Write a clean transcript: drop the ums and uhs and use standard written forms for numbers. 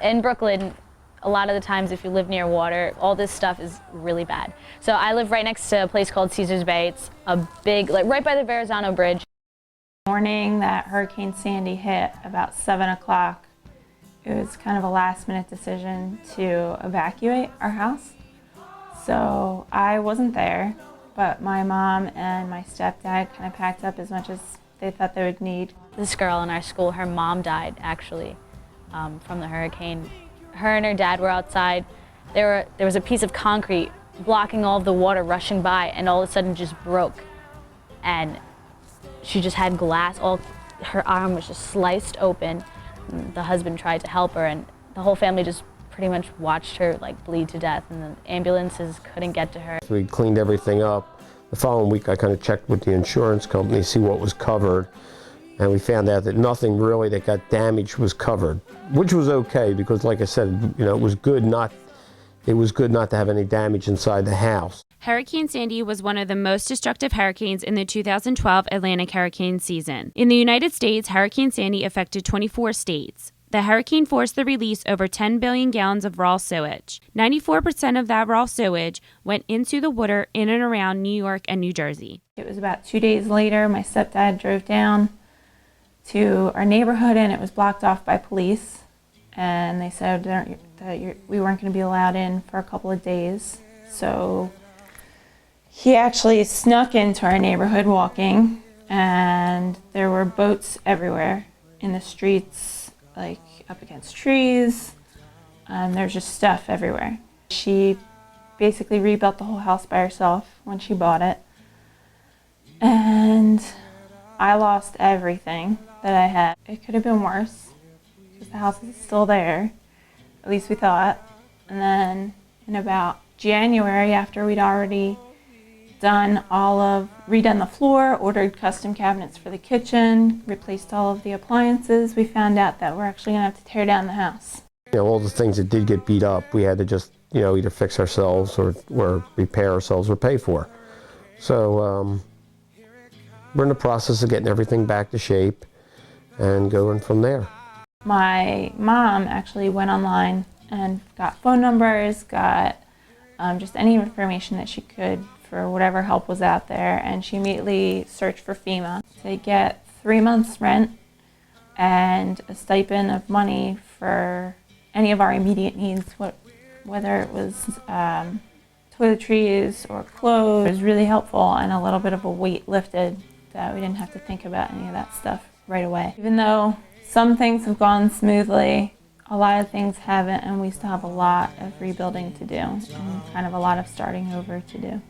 In Brooklyn, a lot of the times if you live near water, all this stuff is really bad. So I live right next to a place called Caesars Bay. It's a big, like right by the Verrazano Bridge. Morning that Hurricane Sandy hit, about 7 o'clock, it was kind of a last-minute decision to evacuate our house. So I wasn't there, but my mom and my stepdad kind of packed up as much as they thought they would need. This girl in our school, her mom died actually from the hurricane. Her and her dad were outside. There was a piece of concrete blocking all of the water rushing by, and all of a sudden just broke. And she just had glass, her arm was just sliced open. The husband tried to help her, and the whole family just pretty much watched her like bleed to death, and the ambulances couldn't get to her. We cleaned everything up. The following week I kind of checked with the insurance company to see what was covered, and we found out that nothing really that got damaged was covered, which was okay because, like I said, you know, it was good not to have any damage inside the house. Hurricane Sandy was one of the most destructive hurricanes in the 2012 Atlantic hurricane season. In the United States, Hurricane Sandy affected 24 states. The hurricane forced the release over 10 billion gallons of raw sewage. 94% of that raw sewage went into the water in and around New York and New Jersey. It was about 2 days later, my stepdad drove down to our neighborhood, and it was blocked off by police. And they said that we weren't going to be allowed in for a couple of days. So he actually snuck into our neighborhood walking, and there were boats everywhere in the streets, like up against trees. There's just stuff everywhere. She basically rebuilt the whole house by herself when she bought it. And I lost everything that I had. It could have been worse because the house is still there, at least we thought. And then in about January, after we'd already redone the floor, ordered custom cabinets for the kitchen, replaced all of the appliances, we found out that we're actually gonna have to tear down the house. You know, all the things that did get beat up, we had to just, you know, either fix ourselves or repair ourselves or pay for. So we're in the process of getting everything back to shape and going from there. My mom actually went online and got phone numbers, got just any information that she could for whatever help was out there, and she immediately searched for FEMA to get 3 months rent and a stipend of money for any of our immediate needs, whether it was toiletries or clothes. It was really helpful, and a little bit of a weight lifted that we didn't have to think about any of that stuff right away. Even though some things have gone smoothly, a lot of things haven't, and we still have a lot of rebuilding to do and kind of a lot of starting over to do.